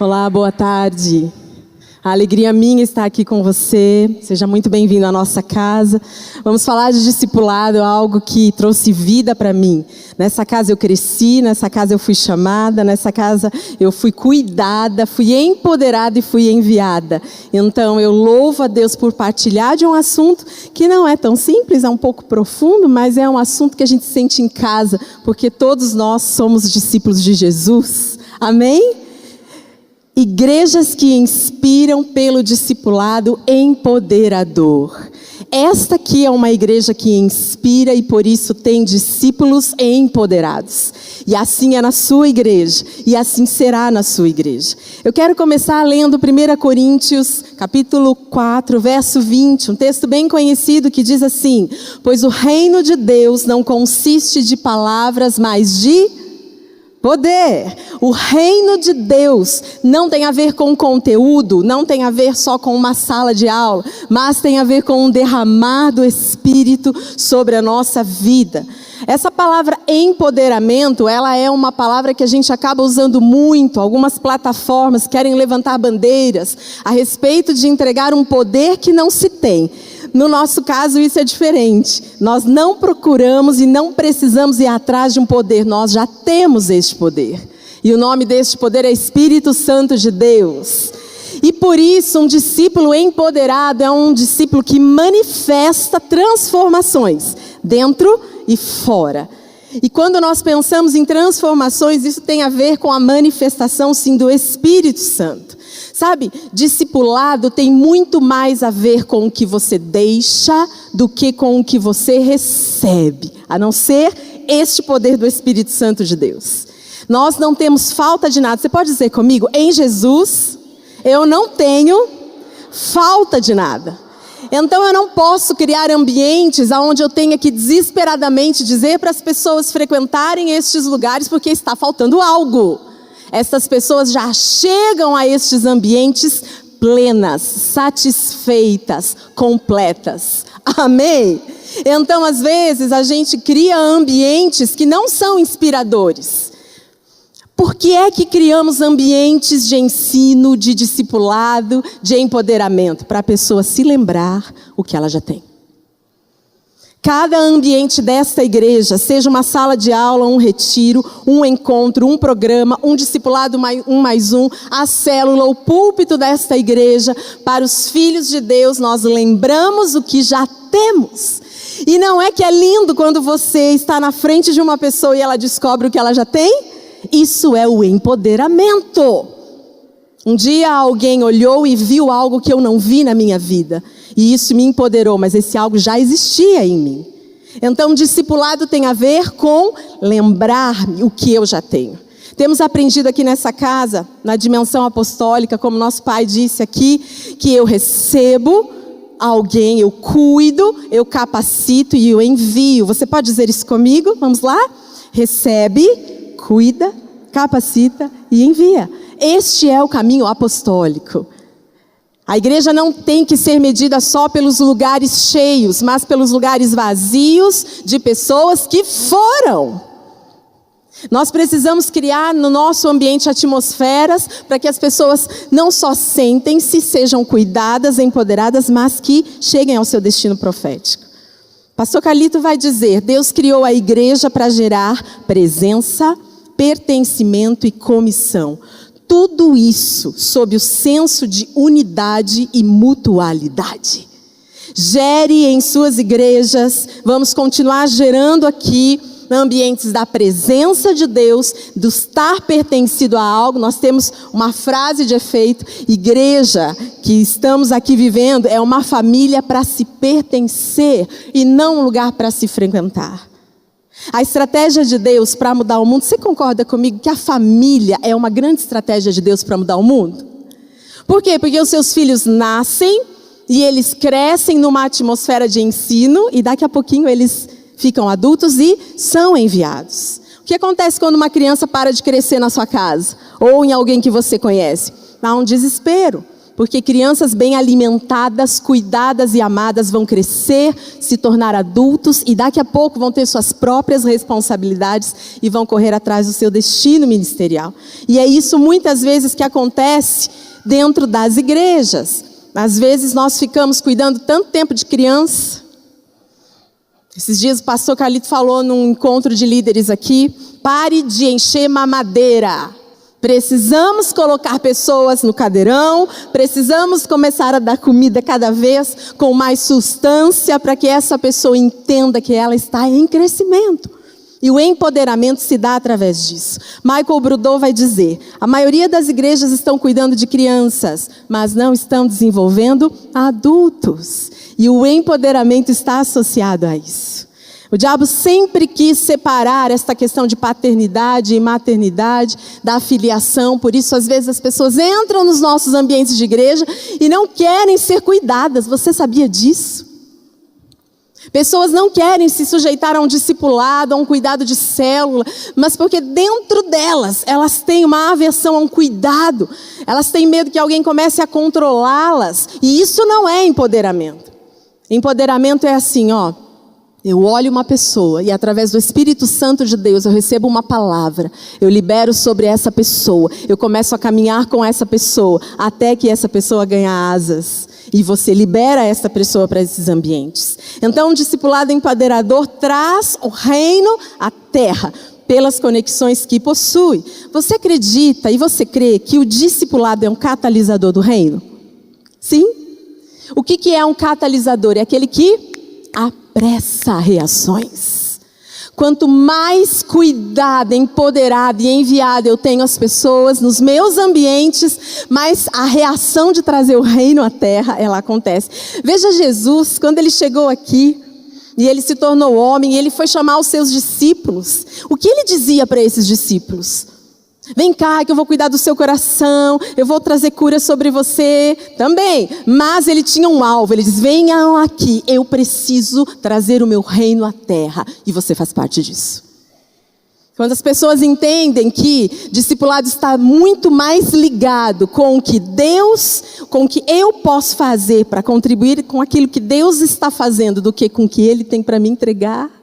Olá, boa tarde. A alegria minha estar aqui com você. Seja muito bem-vindo à nossa casa. Vamos falar de discipulado, algo que trouxe vida para mim. Nessa casa eu cresci, nessa casa eu fui chamada, nessa casa eu fui cuidada, fui empoderada e fui enviada. Então eu louvo a Deus por partilhar de um assunto que não é tão simples, é um pouco profundo, mas é um assunto que a gente sente em casa, porque todos nós somos discípulos de Jesus. Amém? Igrejas que inspiram pelo discipulado empoderador. Esta aqui é uma igreja que inspira e por isso tem discípulos empoderados. E assim é na sua igreja, e assim será na sua igreja. Eu quero começar lendo 1 Coríntios, capítulo 4, verso 20, um texto bem conhecido que diz assim: pois o reino de Deus não consiste de palavras, mas de poder. O reino de Deus não tem a ver com conteúdo, não tem a ver só com uma sala de aula, mas tem a ver com um derramar do Espírito sobre a nossa vida. Essa palavra empoderamento, ela é uma palavra que a gente acaba usando muito. Algumas plataformas querem levantar bandeiras a respeito de entregar um poder que não se tem. No nosso caso, isso é diferente. Nós não procuramos e não precisamos ir atrás de um poder. Nós já temos este poder. E o nome deste poder é Espírito Santo de Deus. E por isso, um discípulo empoderado é um discípulo que manifesta transformações, dentro e fora. E quando nós pensamos em transformações, isso tem a ver com a manifestação, sim, do Espírito Santo. Sabe, discipulado tem muito mais a ver com o que você deixa do que com o que você recebe, a não ser este poder do Espírito Santo de Deus. Nós não temos falta de nada. Você pode dizer comigo: em Jesus, eu não tenho falta de nada. Então eu não posso criar ambientes onde eu tenha que desesperadamente dizer para as pessoas frequentarem estes lugares porque está faltando algo. Essas pessoas já chegam a estes ambientes plenas, satisfeitas, completas. Amém? Então, às vezes, a gente cria ambientes que não são inspiradores. Por que é que criamos ambientes de ensino, de discipulado, de empoderamento? Para a pessoa se lembrar o que ela já tem. Cada ambiente desta igreja, seja uma sala de aula, um retiro, um encontro, um programa, um discipulado mais um, a célula, o púlpito desta igreja, para os filhos de Deus, nós lembramos o que já temos. E não é que é lindo quando você está na frente de uma pessoa e ela descobre o que ela já tem? Isso é o empoderamento. Um dia alguém olhou e viu algo que eu não vi na minha vida. E isso me empoderou, mas esse algo já existia em mim. Então, discipulado tem a ver com lembrar-me o que eu já tenho. Temos aprendido aqui nessa casa, na dimensão apostólica, como nosso pai disse aqui, que eu recebo alguém, eu cuido, eu capacito e eu envio. Você pode dizer isso comigo? Vamos lá? Recebe, cuida, capacita e envia. Este é o caminho apostólico. A igreja não tem que ser medida só pelos lugares cheios, mas pelos lugares vazios de pessoas que foram. Nós precisamos criar no nosso ambiente atmosferas para que as pessoas não só sentem-se, sejam cuidadas, empoderadas, mas que cheguem ao seu destino profético. Pastor Carlito vai dizer: Deus criou a igreja para gerar presença, pertencimento e comissão. Tudo isso sob o senso de unidade e mutualidade. Gere em suas igrejas, vamos continuar gerando aqui ambientes da presença de Deus, do estar pertencido a algo. Nós temos uma frase de efeito: igreja que estamos aqui vivendo é uma família para se pertencer e não um lugar para se frequentar. A estratégia de Deus para mudar o mundo, você concorda comigo que a família é uma grande estratégia de Deus para mudar o mundo? Por quê? Porque os seus filhos nascem e eles crescem numa atmosfera de ensino e daqui a pouquinho eles ficam adultos e são enviados. O que acontece quando uma criança para de crescer na sua casa ou em alguém que você conhece? Há um desespero. Porque crianças bem alimentadas, cuidadas e amadas vão crescer, se tornar adultos e daqui a pouco vão ter suas próprias responsabilidades e vão correr atrás do seu destino ministerial. E é isso muitas vezes que acontece dentro das igrejas. Às vezes nós ficamos cuidando tanto tempo de criança. Esses dias o pastor Carlito falou num encontro de líderes aqui: pare de encher mamadeira. Precisamos colocar pessoas no cadeirão, precisamos começar a dar comida cada vez com mais substância para que essa pessoa entenda que ela está em crescimento. E o empoderamento se dá através disso. Michael Brudot vai dizer: a maioria das igrejas estão cuidando de crianças, mas não estão desenvolvendo adultos. E o empoderamento está associado a isso. O diabo sempre quis separar esta questão de paternidade e maternidade da filiação. Por isso, às vezes, as pessoas entram nos nossos ambientes de igreja e não querem ser cuidadas. Você sabia disso? Pessoas não querem se sujeitar a um discipulado, a um cuidado de célula, mas porque dentro delas, elas têm uma aversão a um cuidado. Elas têm medo que alguém comece a controlá-las. E isso não é empoderamento. Empoderamento é assim, ó. Eu olho uma pessoa e através do Espírito Santo de Deus eu recebo uma palavra. Eu libero sobre essa pessoa. Eu começo a caminhar com essa pessoa até que essa pessoa ganhe asas. E você libera essa pessoa para esses ambientes. Então, um discipulado empoderador traz o reino à terra pelas conexões que possui. Você acredita e você crê que o discipulado é um catalisador do reino? Sim? O que é um catalisador? É aquele que apressa reações. Quanto mais cuidado, empoderado e enviado eu tenho as pessoas nos meus ambientes, mais a reação de trazer o reino à terra, ela acontece. Veja Jesus, quando ele chegou aqui, e ele se tornou homem, e ele foi chamar os seus discípulos. O que ele dizia para esses discípulos? Vem cá que eu vou cuidar do seu coração, eu vou trazer cura sobre você também. Mas ele tinha um alvo, ele diz: venham aqui, eu preciso trazer o meu reino à terra. E você faz parte disso. Quando as pessoas entendem que discipulado está muito mais ligado com o que Deus, com o que eu posso fazer para contribuir com aquilo que Deus está fazendo, do que com o que Ele tem para me entregar.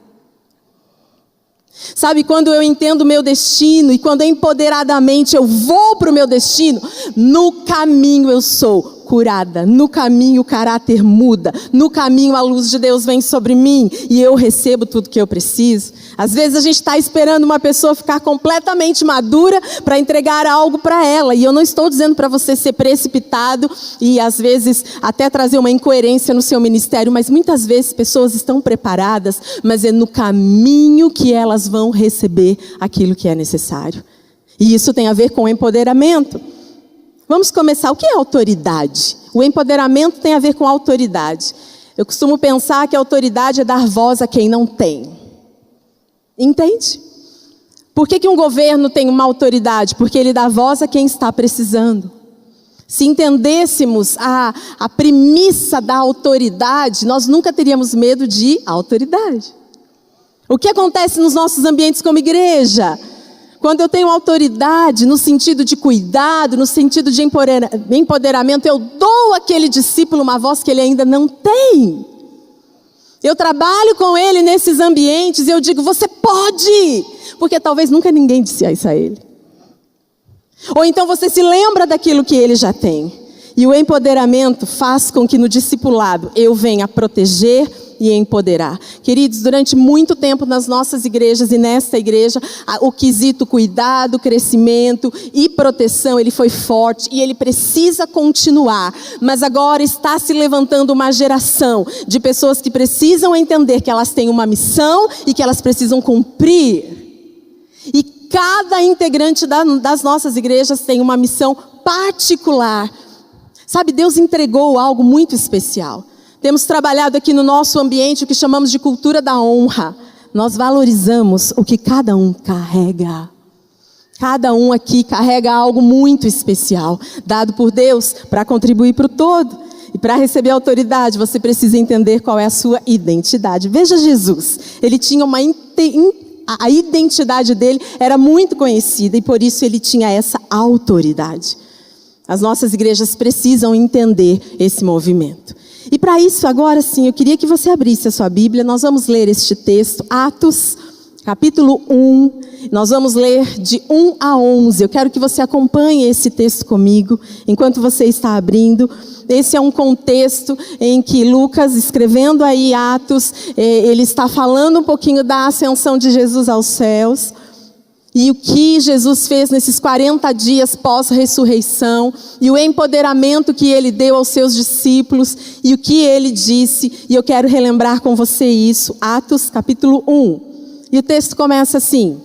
Sabe, quando eu entendo o meu destino e quando empoderadamente eu vou para o meu destino, no caminho eu sou curada, no caminho o caráter muda, no caminho a luz de Deus vem sobre mim e eu recebo tudo que eu preciso. Às vezes a gente está esperando uma pessoa ficar completamente madura para entregar algo para ela, e eu não estou dizendo para você ser precipitado e às vezes até trazer uma incoerência no seu ministério, mas muitas vezes pessoas estão preparadas, mas é no caminho que elas vão receber aquilo que é necessário. E isso tem a ver com empoderamento. Vamos começar. O que é autoridade? O empoderamento tem a ver com autoridade. Eu costumo pensar que a autoridade é dar voz a quem não tem. Entende? Por que um governo tem uma autoridade? Porque ele dá voz a quem está precisando. Se entendêssemos a premissa da autoridade, nós nunca teríamos medo de autoridade. O que acontece nos nossos ambientes como igreja? Quando eu tenho autoridade no sentido de cuidado, no sentido de empoderamento, eu dou àquele discípulo uma voz que ele ainda não tem. Eu trabalho com ele nesses ambientes e eu digo: você pode, porque talvez nunca ninguém disse isso a ele. Ou então você se lembra daquilo que ele já tem. E o empoderamento faz com que no discipulado eu venha proteger e empoderar. Queridos, durante muito tempo nas nossas igrejas e nesta igreja, o quesito cuidado, crescimento e proteção, ele foi forte e ele precisa continuar. Mas agora está se levantando uma geração de pessoas que precisam entender que elas têm uma missão e que elas precisam cumprir. E cada integrante das nossas igrejas tem uma missão particular. Sabe, Deus entregou algo muito especial. Temos trabalhado aqui no nosso ambiente o que chamamos de cultura da honra. Nós valorizamos o que cada um carrega. Cada um aqui carrega algo muito especial, dado por Deus para contribuir para o todo. E para receber autoridade, você precisa entender qual é a sua identidade. Veja Jesus, ele tinha a identidade dele era muito conhecida e por isso ele tinha essa autoridade. As nossas igrejas precisam entender esse movimento. E para isso, agora sim, eu queria que você abrisse a sua Bíblia. Nós vamos ler este texto, Atos, capítulo 1. Nós vamos ler de 1 a 11. Eu quero que você acompanhe esse texto comigo, enquanto você está abrindo. Esse é um contexto em que Lucas, escrevendo aí Atos, ele está falando um pouquinho da ascensão de Jesus aos céus. E o que Jesus fez nesses 40 dias pós-ressurreição, e o empoderamento que ele deu aos seus discípulos, e o que ele disse, e eu quero relembrar com você isso, Atos capítulo 1. E o texto começa assim: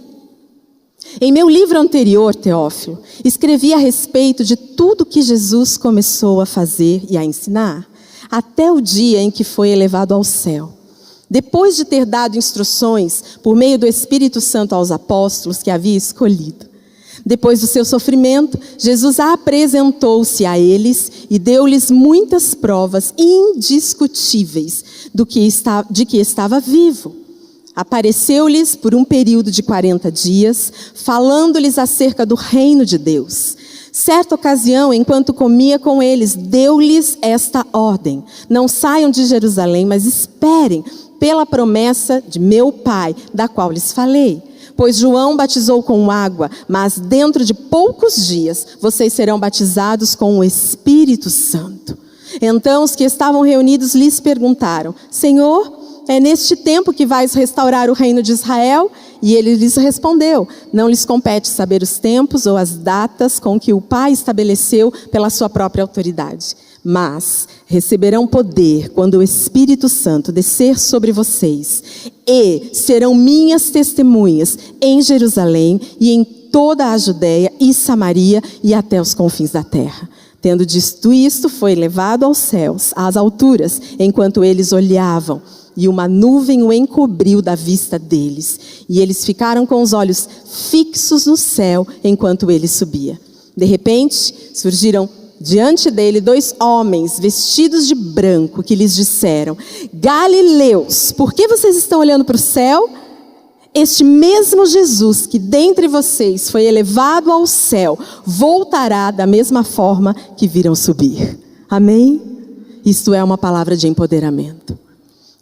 em meu livro anterior, Teófilo, escrevi a respeito de tudo que Jesus começou a fazer e a ensinar, até o dia em que foi elevado ao céu. Depois de ter dado instruções por meio do Espírito Santo aos apóstolos que havia escolhido. Depois do seu sofrimento, Jesus apresentou-se a eles e deu-lhes muitas provas indiscutíveis de que estava vivo. Apareceu-lhes por um período de 40 dias, falando-lhes acerca do reino de Deus. Certa ocasião, enquanto comia com eles, deu-lhes esta ordem: não saiam de Jerusalém, mas esperem pela promessa de meu Pai, da qual lhes falei. Pois João batizou com água, mas dentro de poucos dias vocês serão batizados com o Espírito Santo. Então os que estavam reunidos lhes perguntaram: Senhor, é neste tempo que vais restaurar o reino de Israel? E ele lhes respondeu: não lhes compete saber os tempos ou as datas com que o Pai estabeleceu pela sua própria autoridade. Mas receberão poder quando o Espírito Santo descer sobre vocês, e serão minhas testemunhas em Jerusalém e em toda a Judeia e Samaria e até os confins da terra. Tendo dito isto, foi levado aos céus, às alturas, enquanto eles olhavam, e uma nuvem o encobriu da vista deles, e eles ficaram com os olhos fixos no céu enquanto ele subia. De repente, surgiram diante dele 2 homens vestidos de branco, que lhes disseram: Galileus, por que vocês estão olhando para o céu? Este mesmo Jesus que dentre vocês foi elevado ao céu, voltará da mesma forma que viram subir. Amém? Isto é uma palavra de empoderamento.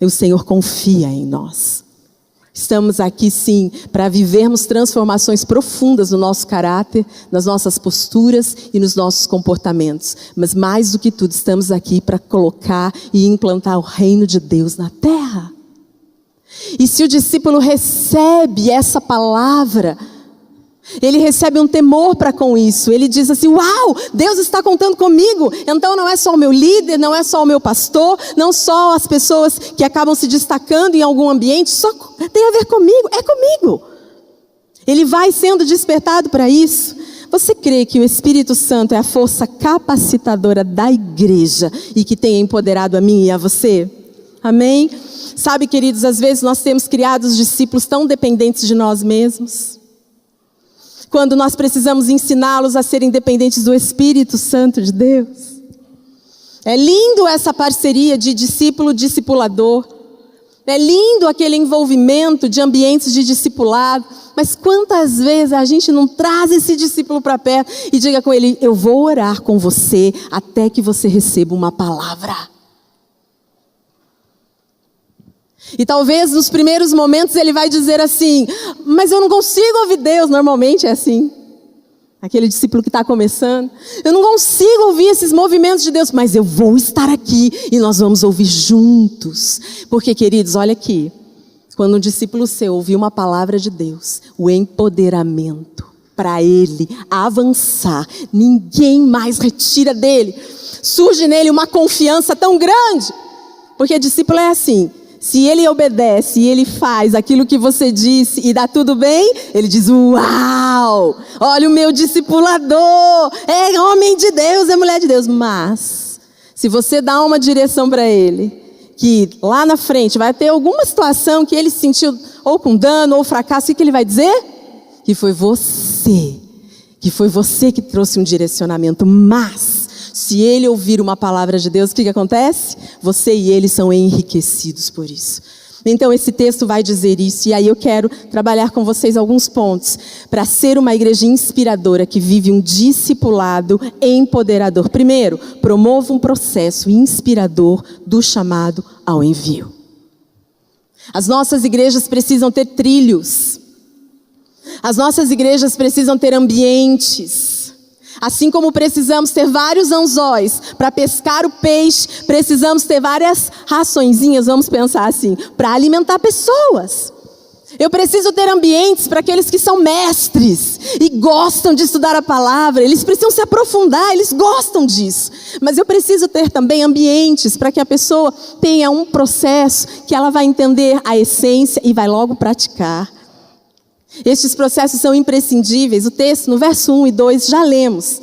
O Senhor confia em nós. Estamos aqui sim para vivermos transformações profundas no nosso caráter, nas nossas posturas e nos nossos comportamentos. Mas mais do que tudo, estamos aqui para colocar e implantar o reino de Deus na terra. E se o discípulo recebe essa palavra, ele recebe um temor para com isso. Ele diz assim: uau, Deus está contando comigo. Então não é só o meu líder, não é só o meu pastor, não só as pessoas que acabam se destacando em algum ambiente, só tem a ver comigo, é comigo. Ele vai sendo despertado para isso. Você crê que o Espírito Santo é a força capacitadora da igreja e que tem empoderado a mim e a você? Amém? Sabe, queridos, às vezes nós temos criado os discípulos tão dependentes de nós mesmos, quando nós precisamos ensiná-los a serem dependentes do Espírito Santo de Deus. É lindo essa parceria de discípulo-discipulador. É lindo aquele envolvimento de ambientes de discipulado. Mas quantas vezes a gente não traz esse discípulo para perto e diga com ele: eu vou orar com você até que você receba uma palavra. E talvez nos primeiros momentos ele vai dizer assim: mas eu não consigo ouvir Deus. Normalmente é assim. Aquele discípulo que está começando: eu não consigo ouvir esses movimentos de Deus, mas eu vou estar aqui e nós vamos ouvir juntos. Porque, queridos, olha aqui. Quando um discípulo seu ouvir uma palavra de Deus, o empoderamento para ele avançar, ninguém mais retira dele. Surge nele uma confiança tão grande. Porque discípulo é assim: se ele obedece e ele faz aquilo que você disse e dá tudo bem, ele diz: uau, olha o meu discipulador, é homem de Deus, é mulher de Deus. Mas, se você dá uma direção para ele, que lá na frente vai ter alguma situação que ele se sentiu ou com dano ou fracasso, o que ele vai dizer? Que foi você que trouxe um direcionamento. Mas, se ele ouvir uma palavra de Deus, o que acontece? Você e ele são enriquecidos por isso. Então esse texto vai dizer isso, e aí eu quero trabalhar com vocês alguns pontos para ser uma igreja inspiradora que vive um discipulado empoderador. Primeiro, promova um processo inspirador do chamado ao envio. As nossas igrejas precisam ter trilhos. As nossas igrejas precisam ter ambientes. Assim como precisamos ter vários anzóis para pescar o peixe, precisamos ter várias raçõezinhas, vamos pensar assim, para alimentar pessoas. Eu preciso ter ambientes para aqueles que são mestres e gostam de estudar a palavra, eles precisam se aprofundar, eles gostam disso. Mas eu preciso ter também ambientes para que a pessoa tenha um processo que ela vai entender a essência e vai logo praticar. Estes processos são imprescindíveis. O texto, no verso 1 e 2, já lemos.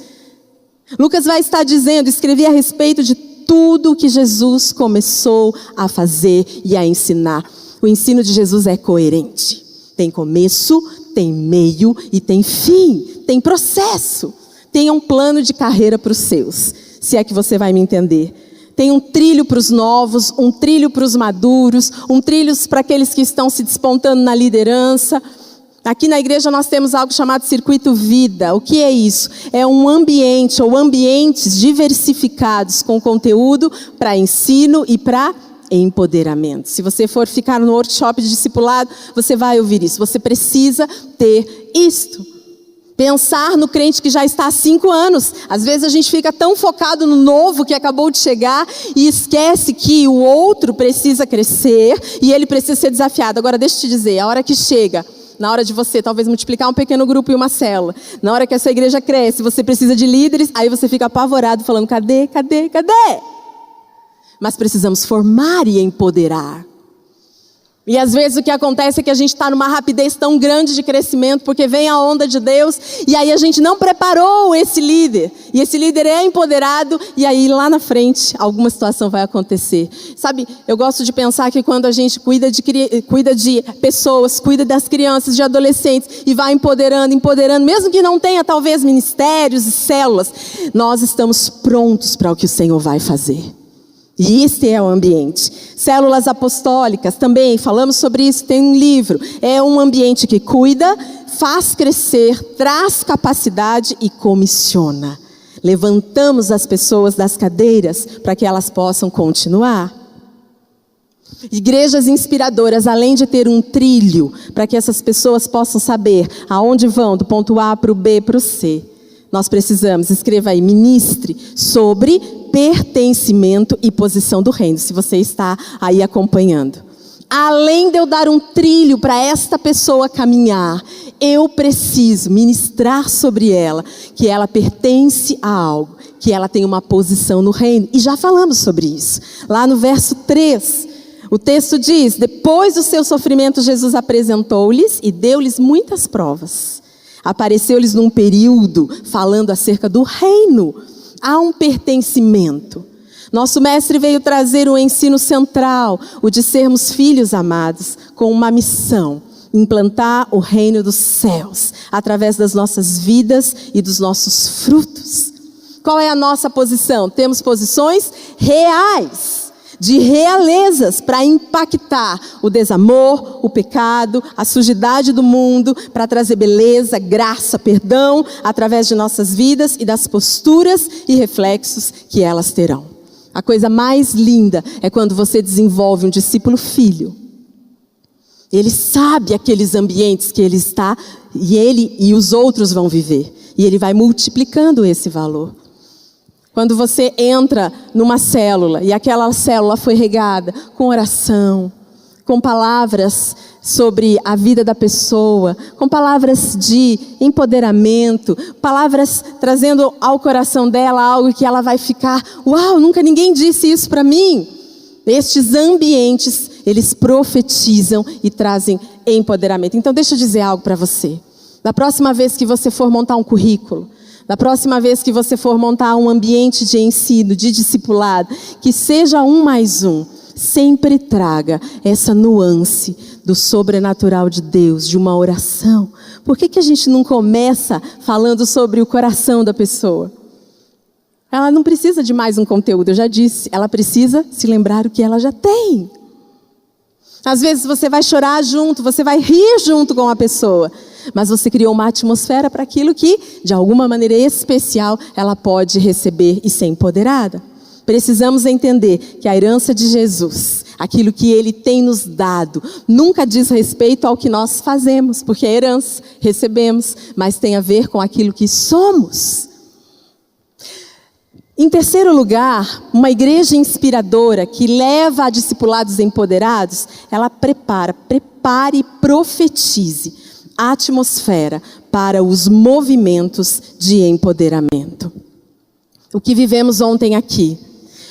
Lucas vai estar dizendo, escrevi a respeito de tudo que Jesus começou a fazer e a ensinar. O ensino de Jesus é coerente. Tem começo, tem meio e tem fim. Tem processo. Tem um plano de carreira para os seus, se é que você vai me entender. Tem um trilho para os novos, um trilho para os maduros, um trilho para aqueles que estão se despontando na liderança. Aqui na igreja nós temos algo chamado Circuito Vida. O que é isso? É um ambiente ou ambientes diversificados com conteúdo para ensino e para empoderamento. Se você for ficar no workshop de discipulado, você vai ouvir isso. Você precisa ter isto. Pensar no crente que já está há 5 anos. Às vezes a gente fica tão focado no novo que acabou de chegar e esquece que o outro precisa crescer e ele precisa ser desafiado. Agora deixa eu te dizer, a hora que chega... Na hora de você talvez multiplicar um pequeno grupo e uma célula. Na hora que essa igreja cresce, você precisa de líderes, aí você fica apavorado falando, cadê? Mas precisamos formar e empoderar. E às vezes o que acontece é que a gente está numa rapidez tão grande de crescimento, porque vem a onda de Deus, e aí a gente não preparou esse líder. E esse líder é empoderado, e aí lá na frente alguma situação vai acontecer. Sabe, eu gosto de pensar que quando a gente cuida de pessoas, cuida das crianças, de adolescentes, e vai empoderando, mesmo que não tenha talvez ministérios e células, nós estamos prontos para o que o Senhor vai fazer. E este é o ambiente. Células apostólicas, também falamos sobre isso, tem um livro. É um ambiente que cuida, faz crescer, traz capacidade e comissiona. Levantamos as pessoas das cadeiras para que elas possam continuar. Igrejas inspiradoras, além de ter um trilho, para que essas pessoas possam saber aonde vão, do ponto A para o B para o C. Nós precisamos, escreva aí, ministre sobre pertencimento e posição do reino, se você está aí acompanhando. Além de eu dar um trilho para esta pessoa caminhar, eu preciso ministrar sobre ela, que ela pertence a algo, que ela tem uma posição no reino. E já falamos sobre isso. Lá no verso 3, o texto diz, depois do seu sofrimento, Jesus apresentou-lhes e deu-lhes muitas provas. Apareceu-lhes num período falando acerca do reino. Há um pertencimento. Nosso mestre veio trazer o ensino central, o de sermos filhos amados, com uma missão: implantar o reino dos céus, através das nossas vidas e dos nossos frutos. Qual é a nossa posição? Temos posições reais, de realezas, para impactar o desamor, o pecado, a sujidade do mundo, para trazer beleza, graça, perdão, através de nossas vidas e das posturas e reflexos que elas terão. A coisa mais linda é quando você desenvolve um discípulo filho. Ele sabe aqueles ambientes que ele está, e ele e os outros vão viver. E ele vai multiplicando esse valor. Quando você entra numa célula e aquela célula foi regada com oração, com palavras sobre a vida da pessoa, com palavras de empoderamento, palavras trazendo ao coração dela algo que ela vai ficar, uau, nunca ninguém disse isso para mim. Estes ambientes, eles profetizam e trazem empoderamento. Então deixa eu dizer algo para você. Da próxima vez que você for montar um currículo, da próxima vez que você for montar um ambiente de ensino, de discipulado, que seja 1 mais 1, sempre traga essa nuance do sobrenatural de Deus, de uma oração. Por que a gente não começa falando sobre o coração da pessoa? Ela não precisa de mais um conteúdo, eu já disse, ela precisa se lembrar o que ela já tem. Às vezes você vai chorar junto, você vai rir junto com a pessoa, mas você criou uma atmosfera para aquilo que, de alguma maneira especial, ela pode receber e ser empoderada. Precisamos entender que a herança de Jesus, aquilo que Ele tem nos dado, nunca diz respeito ao que nós fazemos, porque é herança, recebemos, mas tem a ver com aquilo que somos. Em terceiro lugar, uma igreja inspiradora que leva a discipulados empoderados, ela prepare e profetize a atmosfera para os movimentos de empoderamento. O que vivemos ontem aqui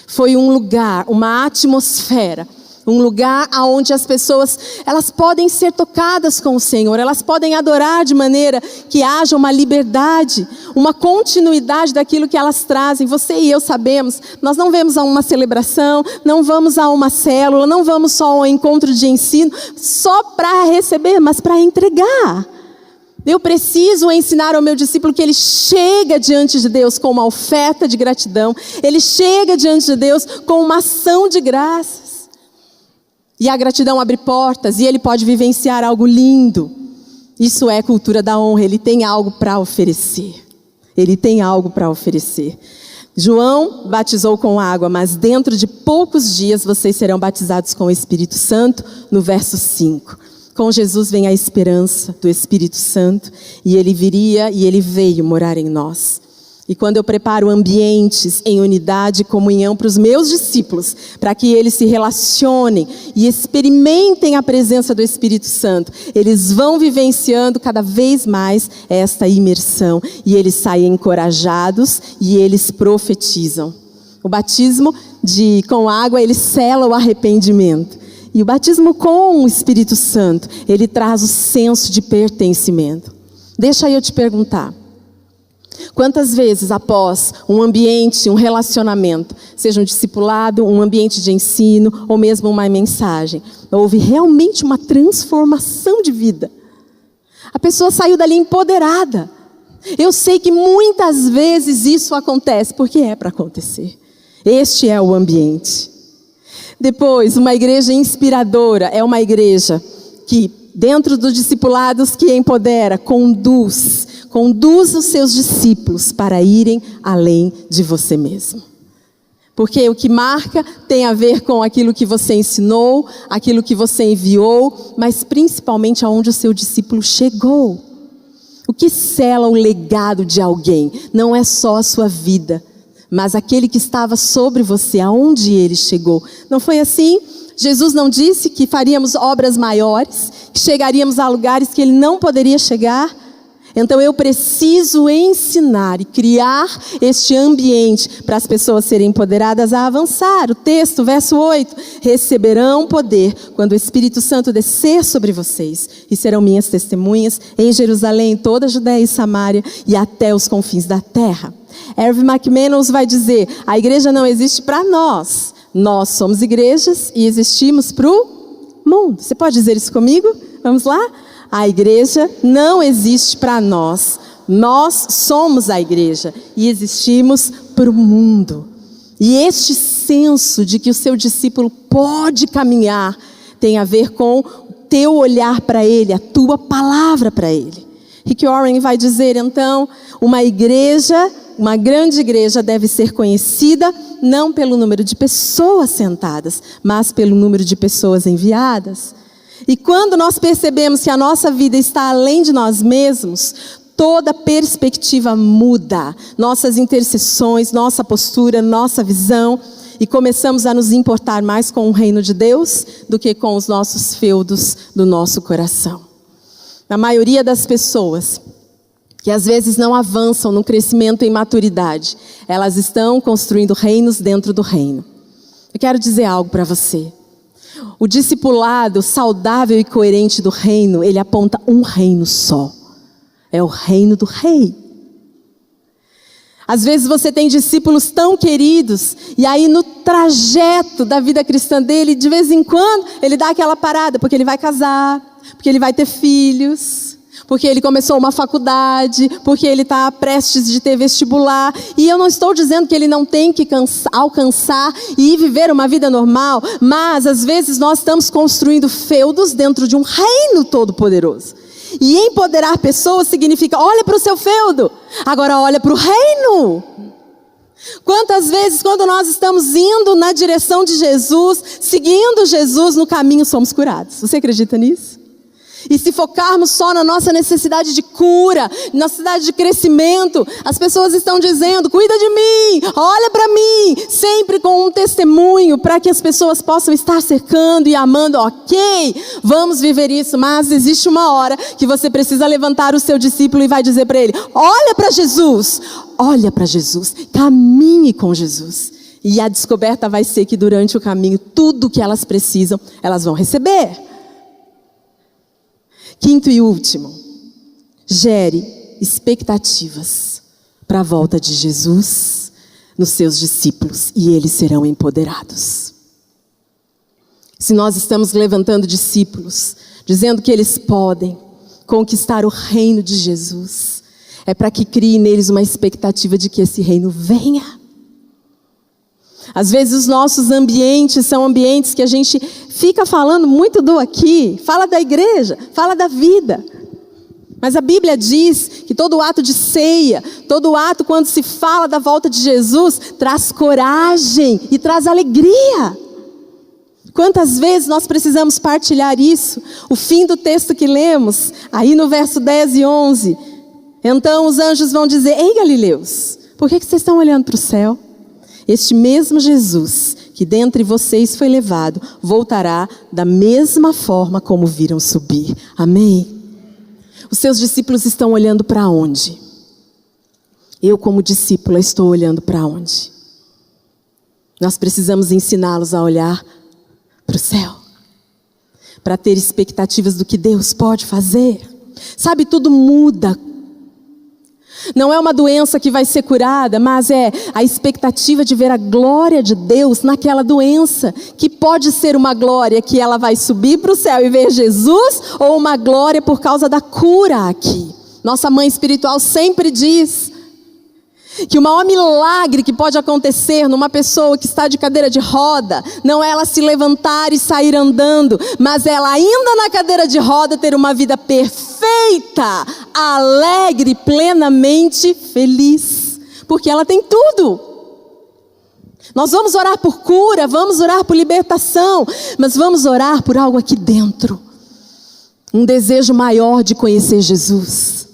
foi um lugar, uma atmosfera, um lugar onde as pessoas, elas podem ser tocadas com o Senhor, elas podem adorar de maneira que haja uma liberdade, uma continuidade daquilo que elas trazem. Você e eu sabemos, nós não vamos a uma celebração, não vamos a uma célula, não vamos só a um encontro de ensino, só para receber, mas para entregar. Eu preciso ensinar ao meu discípulo que ele chega diante de Deus com uma oferta de gratidão, ele chega diante de Deus com uma ação de graças. E a gratidão abre portas e ele pode vivenciar algo lindo. Isso é cultura da honra, ele tem algo para oferecer. Ele tem algo para oferecer. João batizou com água, mas dentro de poucos dias vocês serão batizados com o Espírito Santo, no verso 5. Com Jesus vem a esperança do Espírito Santo, e ele viria e ele veio morar em nós. E quando eu preparo ambientes em unidade e comunhão para os meus discípulos, para que eles se relacionem e experimentem a presença do Espírito Santo, eles vão vivenciando cada vez mais esta imersão, e eles saem encorajados e eles profetizam. O batismo com água, ele sela o arrependimento. E o batismo com o Espírito Santo, ele traz o senso de pertencimento. Deixa eu te perguntar. Quantas vezes após um ambiente, um relacionamento, seja um discipulado, um ambiente de ensino, ou mesmo uma mensagem, houve realmente uma transformação de vida? A pessoa saiu dali empoderada. Eu sei que muitas vezes isso acontece, porque é para acontecer. Este é o ambiente. Depois, uma igreja inspiradora é uma igreja que, dentro dos discipulados que empodera, conduz os seus discípulos para irem além de você mesmo. Porque o que marca tem a ver com aquilo que você ensinou, aquilo que você enviou, mas principalmente aonde o seu discípulo chegou. O que sela o legado de alguém não é só a sua vida, mas aquele que estava sobre você, aonde ele chegou. Não foi assim? Jesus não disse que faríamos obras maiores, que chegaríamos a lugares que ele não poderia chegar? Então eu preciso ensinar e criar este ambiente para as pessoas serem empoderadas a avançar. O texto, verso 8, receberão poder quando o Espírito Santo descer sobre vocês, e serão minhas testemunhas em Jerusalém, toda a Judéia e Samária e até os confins da terra. Erwin McManus vai dizer, a igreja não existe para nós. Nós somos igrejas e existimos para o mundo. Você pode dizer isso comigo? Vamos lá? A igreja não existe para nós. Nós somos a igreja e existimos para o mundo. E este senso de que o seu discípulo pode caminhar tem a ver com o teu olhar para ele, a tua palavra para ele. Rick Warren vai dizer, então, uma grande igreja deve ser conhecida não pelo número de pessoas sentadas, mas pelo número de pessoas enviadas. E quando nós percebemos que a nossa vida está além de nós mesmos, toda perspectiva muda. Nossas intercessões, nossa postura, nossa visão. E começamos a nos importar mais com o reino de Deus do que com os nossos feudos do nosso coração. A maioria das pessoas que às vezes não avançam no crescimento em maturidade, elas estão construindo reinos dentro do reino. Eu quero dizer algo para você. O discipulado saudável e coerente do reino, ele aponta um reino só. É o reino do rei. Às vezes você tem discípulos tão queridos, e aí no trajeto da vida cristã dele, de vez em quando, ele dá aquela parada, porque ele vai casar, porque ele vai ter filhos, porque ele começou uma faculdade, porque ele está prestes de ter vestibular. E eu não estou dizendo que ele não tem que alcançar e viver uma vida normal, mas às vezes nós estamos construindo feudos dentro de um reino todo-poderoso. E empoderar pessoas significa: olha para o seu feudo, agora olha para o reino. Quantas vezes, quando nós estamos indo na direção de Jesus, seguindo Jesus no caminho, somos curados? Você acredita nisso? E se focarmos só na nossa necessidade de cura, necessidade de crescimento, as pessoas estão dizendo: cuida de mim, olha para mim, sempre com um testemunho, para que as pessoas possam estar cercando e amando. Ok, vamos viver isso, mas existe uma hora que você precisa levantar o seu discípulo e vai dizer para ele: olha para Jesus, caminhe com Jesus. E a descoberta vai ser que durante o caminho, tudo que elas precisam, elas vão receber. Quinto e último, gere expectativas para a volta de Jesus nos seus discípulos e eles serão empoderados. Se nós estamos levantando discípulos, dizendo que eles podem conquistar o reino de Jesus, é para que crie neles uma expectativa de que esse reino venha. Às vezes os nossos ambientes são ambientes que a gente fica falando muito do aqui, fala da igreja, fala da vida. Mas a Bíblia diz que todo ato de ceia, todo ato quando se fala da volta de Jesus, traz coragem e traz alegria. Quantas vezes nós precisamos partilhar isso? O fim do texto que lemos, aí no verso 10 e 11. Então os anjos vão dizer: ei, galileus, por que vocês estão olhando para o céu? Este mesmo Jesus, que dentre vocês foi levado, voltará da mesma forma como viram subir. Amém? Os seus discípulos estão olhando para onde? Eu, como discípula, estou olhando para onde? Nós precisamos ensiná-los a olhar para o céu, para ter expectativas do que Deus pode fazer. Sabe, tudo muda. Não é uma doença que vai ser curada, mas é a expectativa de ver a glória de Deus naquela doença, que pode ser uma glória que ela vai subir para o céu e ver Jesus, ou uma glória por causa da cura aqui. Nossa mãe espiritual sempre diz que o maior milagre que pode acontecer numa pessoa que está de cadeira de roda, não é ela se levantar e sair andando, mas ela ainda na cadeira de roda ter uma vida perfeita, alegre, plenamente feliz, porque ela tem tudo. Nós vamos orar por cura, vamos orar por libertação, mas vamos orar por algo aqui dentro, um desejo maior de conhecer Jesus.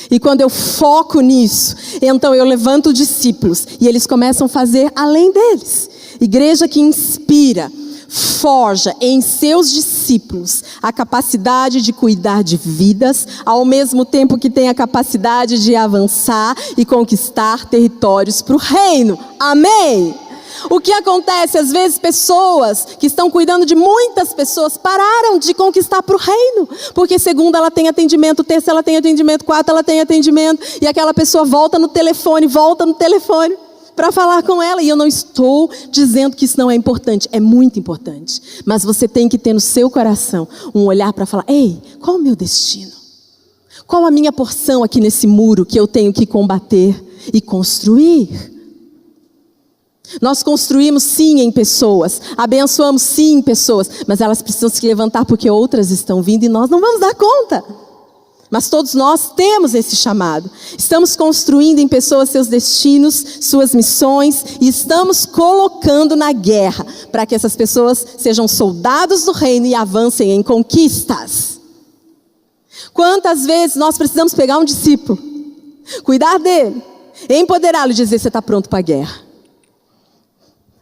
E quando eu foco nisso, então eu levanto discípulos e eles começam a fazer além deles. Igreja que inspira, forja em seus discípulos a capacidade de cuidar de vidas, ao mesmo tempo que tem a capacidade de avançar e conquistar territórios para o reino. Amém? O que acontece? Às vezes pessoas que estão cuidando de muitas pessoas pararam de conquistar para o reino, porque segunda ela tem atendimento, terça ela tem atendimento, quarta ela tem atendimento, e aquela pessoa volta no telefone para falar com ela. E eu não estou dizendo que isso não é importante, é muito importante, mas você tem que ter no seu coração um olhar para falar: ei, qual o meu destino? Qual a minha porção aqui nesse muro que eu tenho que combater e construir? Nós construímos sim em pessoas, abençoamos sim em pessoas, mas elas precisam se levantar porque outras estão vindo e nós não vamos dar conta. Mas todos nós temos esse chamado. Estamos construindo em pessoas seus destinos, suas missões, e estamos colocando na guerra para que essas pessoas sejam soldados do reino e avancem em conquistas. Quantas vezes nós precisamos pegar um discípulo, cuidar dele, empoderá-lo e dizer: você está pronto para a guerra?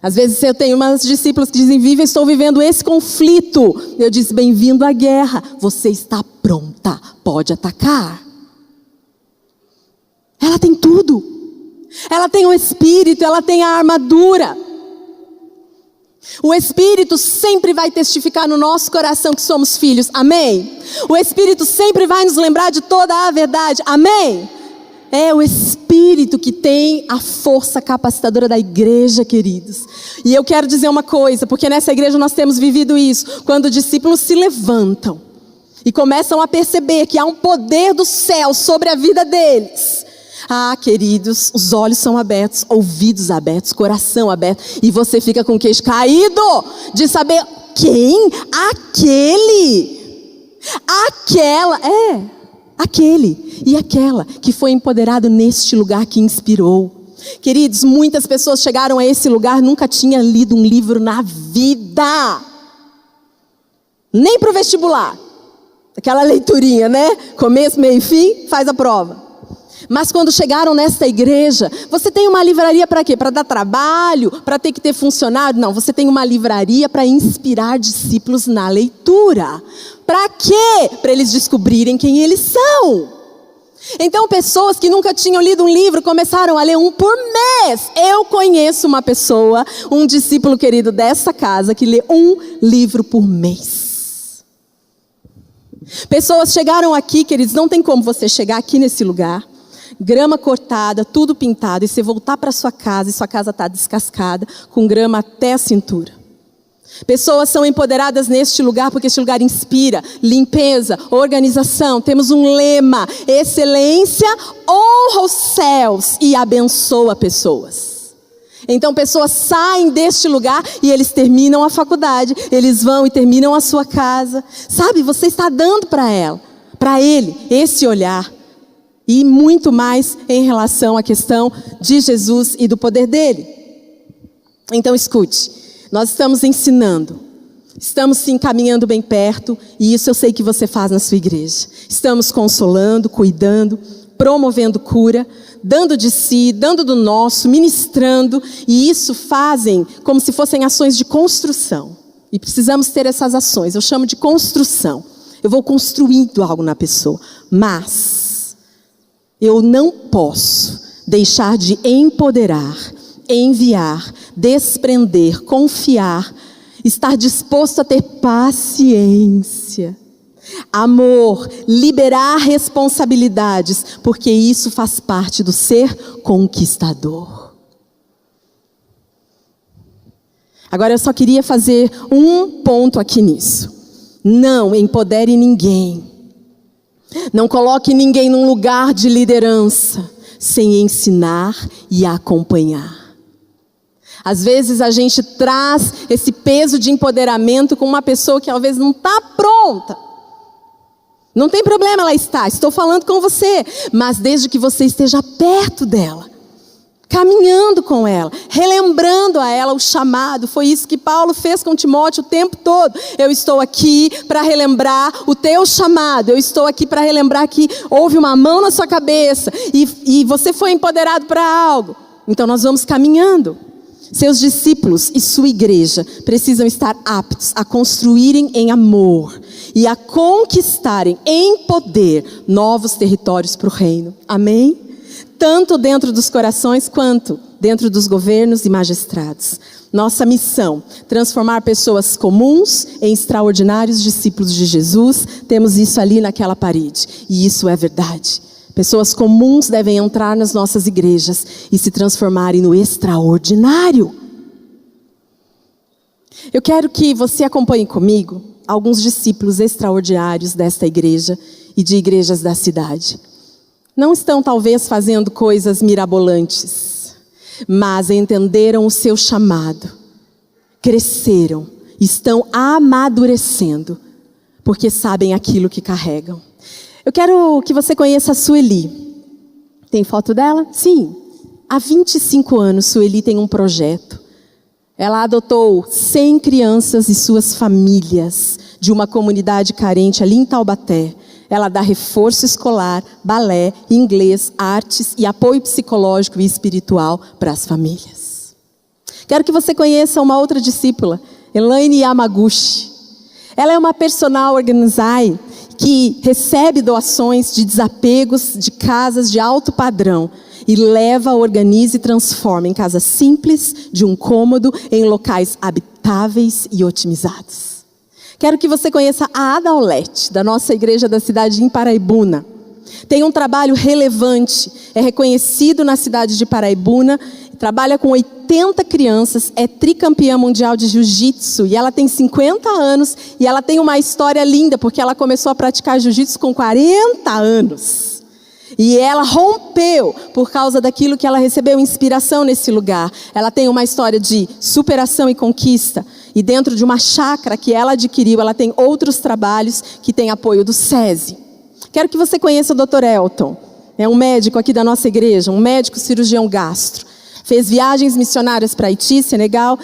Às vezes eu tenho umas discípulas que dizem: Vivi, estou vivendo esse conflito. Eu disse: bem-vindo à guerra. Você está pronta, pode atacar. Ela tem tudo. Ela tem o Espírito, ela tem a armadura. O Espírito sempre vai testificar no nosso coração que somos filhos. Amém? O Espírito sempre vai nos lembrar de toda a verdade. Amém? É o Espírito que tem a força capacitadora da igreja, queridos. E eu quero dizer uma coisa, porque nessa igreja nós temos vivido isso. Quando discípulos se levantam E começam a perceber que há um poder do céu sobre a vida deles. Queridos, os olhos são abertos, ouvidos abertos, coração aberto. E você fica com o queixo caído de saber quem? Aquele e aquela que foi empoderado neste lugar que inspirou. Queridos, muitas pessoas chegaram a esse lugar, nunca tinham lido um livro na vida. Nem para o vestibular. Aquela leiturinha, né? Começo, meio e fim, faz a prova. Mas quando chegaram nesta igreja, você tem uma livraria para quê? Para dar trabalho? Para ter que ter funcionário? Não, você tem uma livraria para inspirar discípulos na leitura. Para quê? Para eles descobrirem quem eles são. Então pessoas que nunca tinham lido um livro começaram a ler um por mês. Eu conheço uma pessoa, um discípulo querido dessa casa, que lê um livro por mês. Pessoas chegaram aqui, queridos, não tem como você chegar aqui nesse lugar, grama cortada, tudo pintado, e você voltar para sua casa, e sua casa está descascada, com grama até a cintura. Pessoas são empoderadas neste lugar, porque este lugar inspira limpeza, organização. Temos um lema: excelência honra os céus e abençoa pessoas. Então pessoas saem deste lugar e eles terminam a faculdade, eles vão e terminam a sua casa. Sabe, você está dando para ele, esse olhar. E muito mais em relação à questão de Jesus e do poder dele. Então escute, nós estamos ensinando, estamos se encaminhando bem perto, e isso eu sei que você faz na sua igreja. Estamos consolando, cuidando, promovendo cura, dando de si, dando do nosso, ministrando, e isso fazem como se fossem ações de construção. E precisamos ter essas ações, eu chamo de construção. Eu vou construindo algo na pessoa, mas eu não posso deixar de empoderar, enviar, desprender, confiar, estar disposto a ter paciência, amor, liberar responsabilidades, porque isso faz parte do ser conquistador. Agora eu só queria fazer um ponto aqui nisso. Não empodere ninguém. Não coloque ninguém num lugar de liderança sem ensinar e acompanhar. Às vezes a gente traz esse peso de empoderamento com uma pessoa que talvez não está pronta. Não tem problema ela estar, estou falando com você, mas desde que você esteja perto dela, caminhando com ela, relembrando a ela o chamado. Foi isso que Paulo fez com Timóteo o tempo todo. Eu estou aqui para relembrar o teu chamado. Eu estou aqui para relembrar que houve uma mão na sua cabeça e você foi empoderado para algo. Então nós vamos caminhando. Seus discípulos e sua igreja precisam estar aptos a construírem em amor e a conquistarem em poder novos territórios para o reino. Amém? Tanto dentro dos corações quanto dentro dos governos e magistrados. Nossa missão: transformar pessoas comuns em extraordinários discípulos de Jesus. Temos isso ali naquela parede, e isso é verdade. Pessoas comuns devem entrar nas nossas igrejas e se transformarem no extraordinário. Eu quero que você acompanhe comigo alguns discípulos extraordinários desta igreja e de igrejas da cidade. Não estão talvez fazendo coisas mirabolantes, mas entenderam o seu chamado, cresceram, estão amadurecendo, porque sabem aquilo que carregam. Eu quero que você conheça a Sueli. Tem foto dela? Sim. Há 25 anos, Sueli tem um projeto. Ela adotou 100 crianças e suas famílias de uma comunidade carente ali em Taubaté. Ela dá reforço escolar, balé, inglês, artes e apoio psicológico e espiritual para as famílias. Quero que você conheça uma outra discípula, Elaine Yamaguchi. Ela é uma personal organizer que recebe doações de desapegos de casas de alto padrão e leva, organiza e transforma em casas simples, de um cômodo, em locais habitáveis e otimizados. Quero que você conheça a Adaulete, da nossa igreja da cidade de Paraibuna. Tem um trabalho relevante, é reconhecido na cidade de Paraibuna, trabalha com 80 crianças, é tricampeã mundial de jiu-jitsu e ela tem 50 anos e ela tem uma história linda, porque ela começou a praticar jiu-jitsu com 40 anos. E ela rompeu por causa daquilo que ela recebeu inspiração nesse lugar. Ela tem uma história de superação e conquista. E dentro de uma chácara que ela adquiriu, ela tem outros trabalhos que têm apoio do SESI. Quero que você conheça o Dr. Elton. É um médico aqui da nossa igreja, um médico cirurgião gastro. Fez viagens missionárias para Haiti, Senegal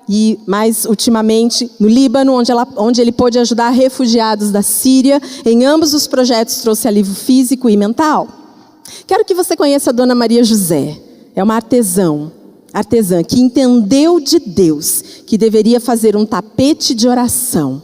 e mais ultimamente no Líbano, onde ele pôde ajudar refugiados da Síria. Em ambos os projetos trouxe alívio físico e mental. Quero que você conheça a Dona Maria José. É uma artesã que entendeu de Deus que deveria fazer um tapete de oração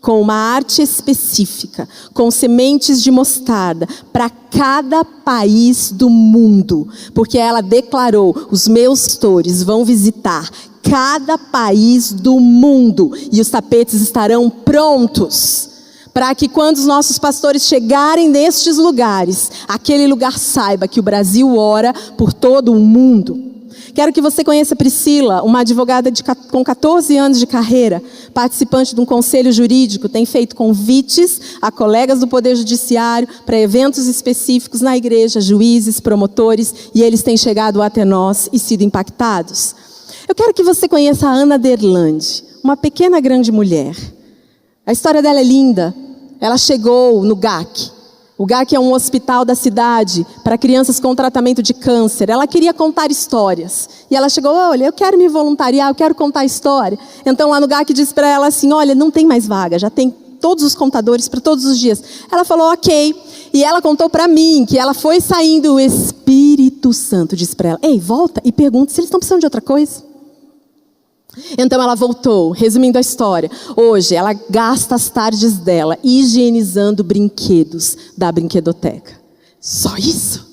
com uma arte específica, com sementes de mostarda para cada país do mundo, porque ela declarou: os meus pastores vão visitar cada país do mundo e os tapetes estarão prontos, para que quando os nossos pastores chegarem nestes lugares, aquele lugar saiba que o Brasil ora por todo o mundo. Quero que você conheça Priscila, uma advogada com 14 anos de carreira, participante de um conselho jurídico, tem feito convites a colegas do Poder Judiciário para eventos específicos na igreja, juízes, promotores, e eles têm chegado até nós e sido impactados. Eu quero que você conheça a Ana Derlande, uma pequena grande mulher. A história dela é linda. Ela chegou no GAC. O GAC é um hospital da cidade para crianças com tratamento de câncer. Ela queria contar histórias. E ela chegou: olha, eu quero me voluntariar, eu quero contar história. Então lá no GAC disse para ela assim: olha, não tem mais vaga, já tem todos os contadores para todos os dias. Ela falou: ok. E ela contou para mim que ela foi saindo, o Espírito Santo disse para ela: ei, volta e pergunta se eles estão precisando de outra coisa. Então ela voltou, resumindo a história. Hoje ela gasta as tardes dela higienizando brinquedos da brinquedoteca. Só isso?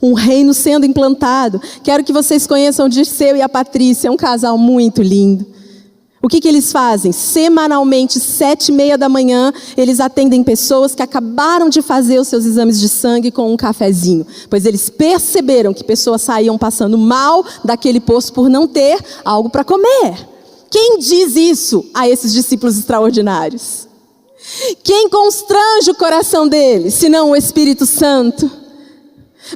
Um reino sendo implantado. Quero que vocês conheçam o Dirceu e a Patrícia, é um casal muito lindo. O que eles fazem? Semanalmente, 7h30 da manhã, eles atendem pessoas que acabaram de fazer os seus exames de sangue com um cafezinho. Pois eles perceberam que pessoas saíam passando mal daquele posto por não ter algo para comer. Quem diz isso a esses discípulos extraordinários? Quem constrange o coração deles, senão o Espírito Santo?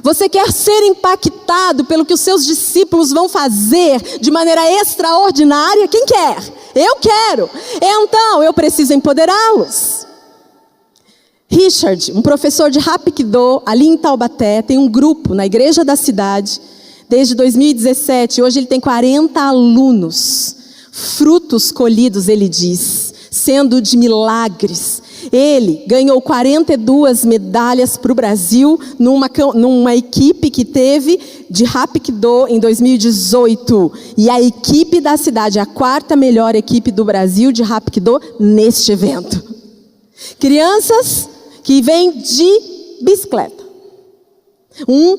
Você quer ser impactado pelo que os seus discípulos vão fazer de maneira extraordinária? Quem quer? Eu quero. Então, eu preciso empoderá-los. Richard, um professor de Rapkido, ali em Taubaté, tem um grupo na igreja da cidade, desde 2017. Hoje ele tem 40 alunos. Frutos colhidos, ele diz, sendo de milagres. Ele ganhou 42 medalhas para o Brasil numa equipe que teve de Rapkido em 2018. E a equipe da cidade é a 4ª melhor equipe do Brasil de Rapkido neste evento. Crianças que vêm de bicicleta. Um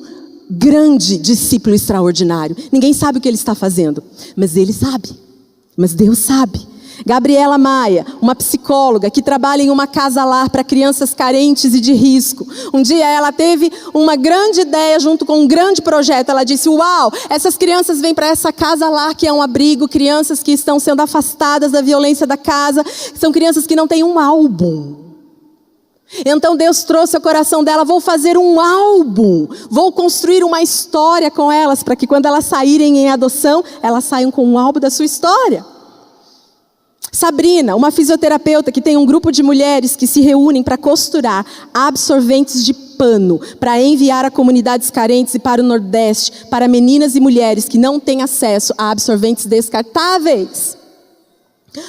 grande discípulo extraordinário. Ninguém sabe o que ele está fazendo, mas ele sabe. Mas Deus sabe. Gabriela Maia, uma psicóloga que trabalha em uma casa-lar para crianças carentes e de risco. Um dia ela teve uma grande ideia junto com um grande projeto. Ela disse: uau, essas crianças vêm para essa casa-lar que é um abrigo, crianças que estão sendo afastadas da violência da casa, são crianças que não têm um álbum. Então Deus trouxe ao coração dela: vou fazer um álbum, vou construir uma história com elas, para que quando elas saírem em adoção, elas saiam com um álbum da sua história. Sabrina, uma fisioterapeuta que tem um grupo de mulheres que se reúnem para costurar absorventes de pano, para enviar a comunidades carentes e para o Nordeste, para meninas e mulheres que não têm acesso a absorventes descartáveis.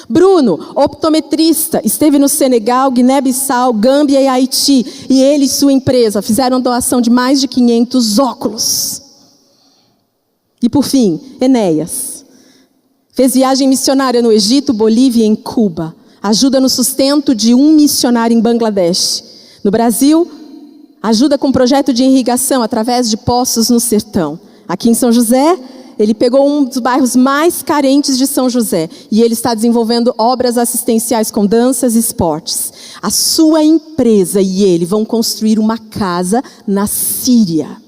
Bruno, optometrista, esteve no Senegal, Guiné-Bissau, Gâmbia e Haiti, e ele e sua empresa fizeram doação de mais de 500 óculos. E por fim, Enéas. Fez viagem missionária no Egito, Bolívia e em Cuba. Ajuda no sustento de um missionário em Bangladesh. No Brasil, ajuda com projeto de irrigação através de poços no sertão. Aqui em São José, ele pegou um dos bairros mais carentes de São José e ele está desenvolvendo obras assistenciais com danças e esportes. A sua empresa e ele vão construir uma casa na Síria.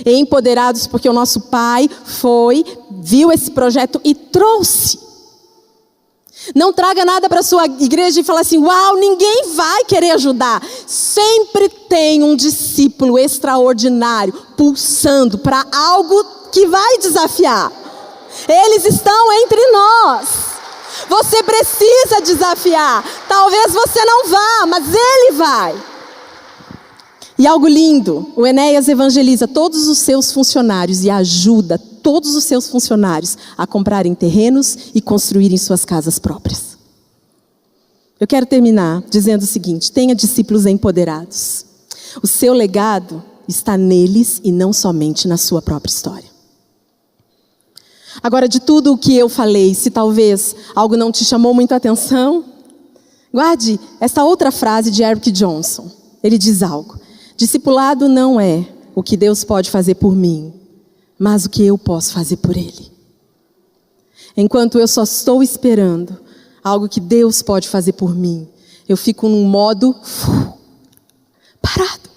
Empoderados porque o nosso pai viu esse projeto e trouxe. Não traga nada para a sua igreja e fala assim, uau, ninguém vai querer ajudar. Sempre tem um discípulo extraordinário pulsando para algo que vai desafiar. Eles estão entre nós. Você precisa desafiar. Talvez você não vá, mas ele vai. E algo lindo, o Enéas evangeliza todos os seus funcionários e ajuda todos os seus funcionários a comprarem terrenos e construírem suas casas próprias. Eu quero terminar dizendo o seguinte, tenha discípulos empoderados. O seu legado está neles e não somente na sua própria história. Agora, de tudo o que eu falei, se talvez algo não te chamou muito a atenção, guarde esta outra frase de Eric Johnson. Ele diz algo. Discipulado não é o que Deus pode fazer por mim, mas o que eu posso fazer por Ele. Enquanto eu só estou esperando algo que Deus pode fazer por mim, eu fico num modo parado.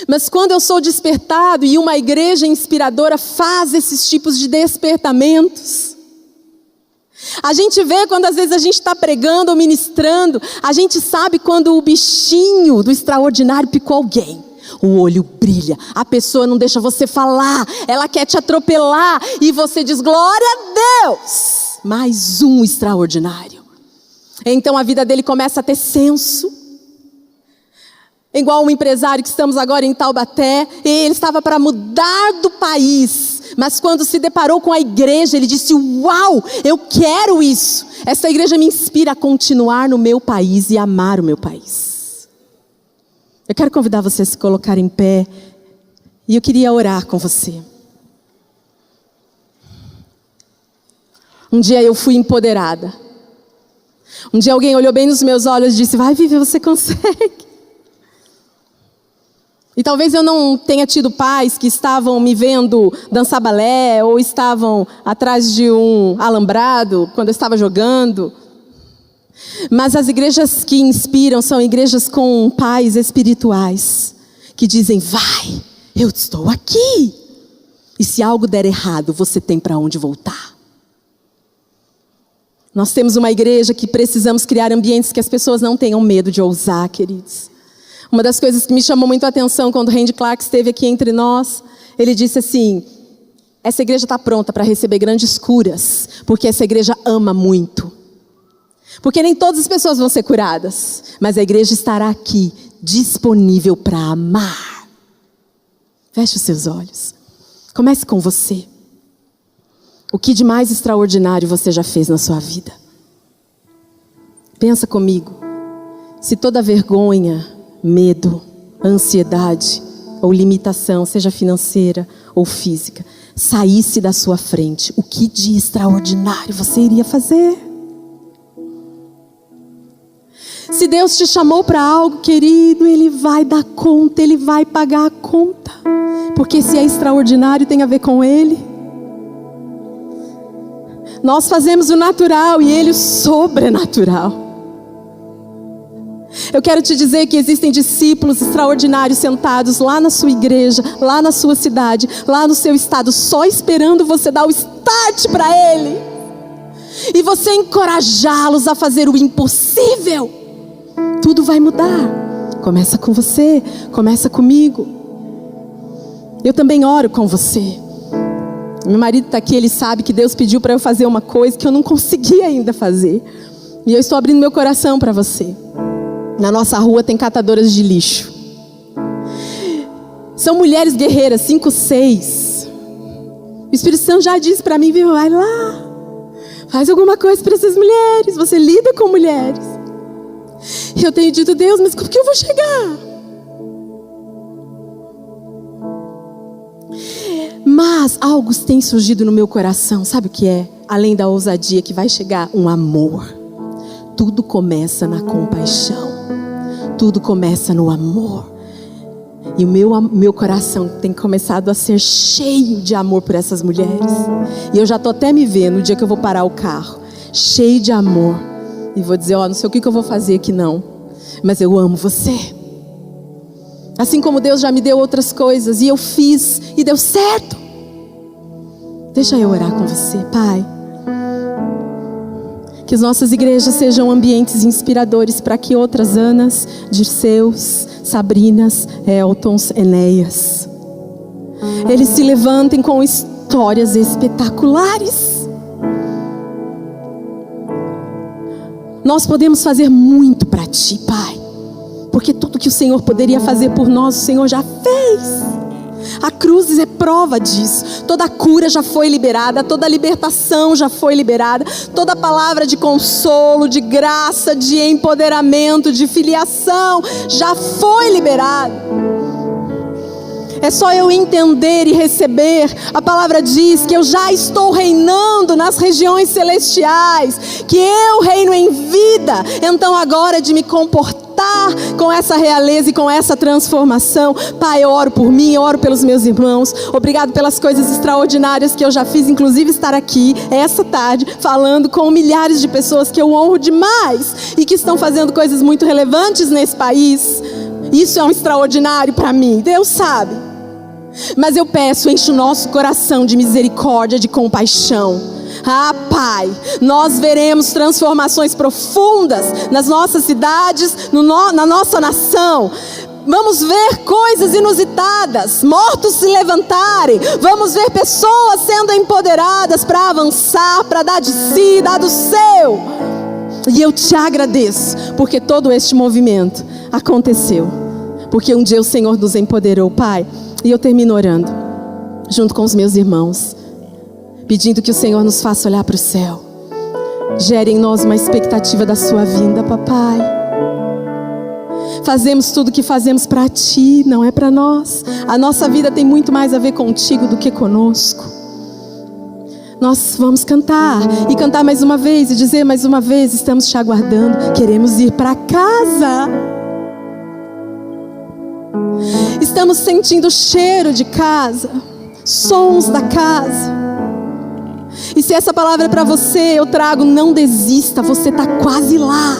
Mas quando eu sou despertado e uma igreja inspiradora faz esses tipos de despertamentos, a gente vê quando às vezes a gente está pregando ou ministrando, a gente sabe quando o bichinho do extraordinário picou alguém. O olho brilha, a pessoa não deixa você falar, ela quer te atropelar e você diz, glória a Deus, mais um extraordinário. Então a vida dele começa a ter senso. Igual um empresário que estamos agora em Taubaté, ele estava para mudar do país, mas quando se deparou com a igreja, ele disse, uau, eu quero isso. Essa igreja me inspira a continuar no meu país e amar o meu país. Eu quero convidar você a se colocar em pé e eu queria orar com você. Um dia eu fui empoderada. Um dia alguém olhou bem nos meus olhos e disse, vai Vivi, você consegue. E talvez eu não tenha tido pais que estavam me vendo dançar balé ou estavam atrás de um alambrado quando eu estava jogando. Mas as igrejas que inspiram são igrejas com pais espirituais que dizem, vai, eu estou aqui. E se algo der errado, você tem para onde voltar. Nós temos uma igreja que precisamos criar ambientes que as pessoas não tenham medo de ousar, queridos. Uma das coisas que me chamou muito a atenção quando o Randy Clark esteve aqui entre nós, ele disse assim, essa igreja está pronta para receber grandes curas, porque essa igreja ama muito. Porque nem todas as pessoas vão ser curadas, mas a igreja estará aqui, disponível para amar. Feche os seus olhos. Comece com você. O que de mais extraordinário você já fez na sua vida? Pensa comigo. Se toda vergonha, medo, ansiedade ou limitação, seja financeira ou física, saísse da sua frente, o que de extraordinário você iria fazer? Se Deus te chamou para algo, querido, Ele vai dar conta, Ele vai pagar a conta. Porque se é extraordinário, tem a ver com Ele. Nós fazemos o natural e Ele o sobrenatural. Eu quero te dizer que existem discípulos extraordinários sentados lá na sua igreja, lá na sua cidade, lá no seu estado, só esperando você dar o start para Ele. E você encorajá-los a fazer o impossível. Tudo vai mudar. Começa com você, começa comigo. Eu também oro com você. Meu marido está aqui, ele sabe que Deus pediu para eu fazer uma coisa que eu não consegui ainda fazer. E eu estou abrindo meu coração para você. Na nossa rua tem catadoras de lixo. São mulheres guerreiras, 5, 6. O Espírito Santo já disse para mim, viu, vai lá. Faz alguma coisa para essas mulheres. Você lida com mulheres. E eu tenho dito, Deus, mas como que eu vou chegar? Mas algo tem surgido no meu coração. Sabe o que é? Além da ousadia que vai chegar, um amor. Tudo começa na compaixão. Tudo começa no amor. E o meu coração tem começado a ser cheio de amor por essas mulheres. E eu já estou até me vendo no dia que eu vou parar o carro, cheio de amor. E vou dizer, não sei o que eu vou fazer aqui não, mas eu amo você. Assim como Deus já me deu outras coisas e eu fiz e deu certo. Deixa eu orar com você, Pai. Que as nossas igrejas sejam ambientes inspiradores para que outras Anas, Dirceus, Sabrinas, Eltons, Enéias, eles se levantem com histórias espetaculares. Nós podemos fazer muito para Ti, Pai, porque tudo que o Senhor poderia fazer por nós, o Senhor já fez. A cruz é prova disso. Toda cura já foi liberada, toda libertação já foi liberada, toda palavra de consolo, de graça, de empoderamento, de filiação já foi liberada. É só eu entender e receber. A palavra diz que eu já estou reinando nas regiões celestiais, que eu reino em vida. Então agora é de me comportar com essa realeza e com essa transformação. Pai, eu oro por mim, eu oro pelos meus irmãos. Obrigado pelas coisas extraordinárias que eu já fiz, inclusive estar aqui essa tarde falando com milhares de pessoas que eu honro demais e que estão fazendo coisas muito relevantes nesse país. Isso é um extraordinário para mim, Deus sabe. Mas eu peço, enche o nosso coração de misericórdia, de compaixão. Pai, nós veremos transformações profundas nas nossas cidades, na nossa nação. Vamos ver coisas inusitadas, mortos se levantarem. Vamos ver pessoas sendo empoderadas para avançar, para dar de si, dar do seu. E eu te agradeço, porque todo este movimento aconteceu, porque um dia o Senhor nos empoderou, Pai. E eu termino orando, junto com os meus irmãos, pedindo que o Senhor nos faça olhar para o céu. Gere em nós uma expectativa da sua vinda, papai. Fazemos tudo o que fazemos para Ti, não é para nós. A nossa vida tem muito mais a ver contigo do que conosco. Nós vamos cantar, e cantar mais uma vez, e dizer mais uma vez, estamos te aguardando, queremos ir para casa. Estamos sentindo o cheiro de casa, sons da casa. E se essa palavra é para você, eu trago, não desista, você está quase lá.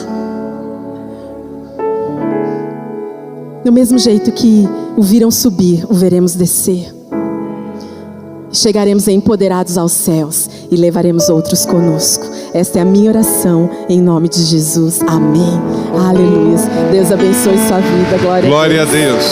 Do mesmo jeito que o viram subir, o veremos descer. Chegaremos empoderados aos céus e levaremos outros conosco. Esta é a minha oração em nome de Jesus. Amém. Aleluia. Deus abençoe sua vida. Glória a Deus.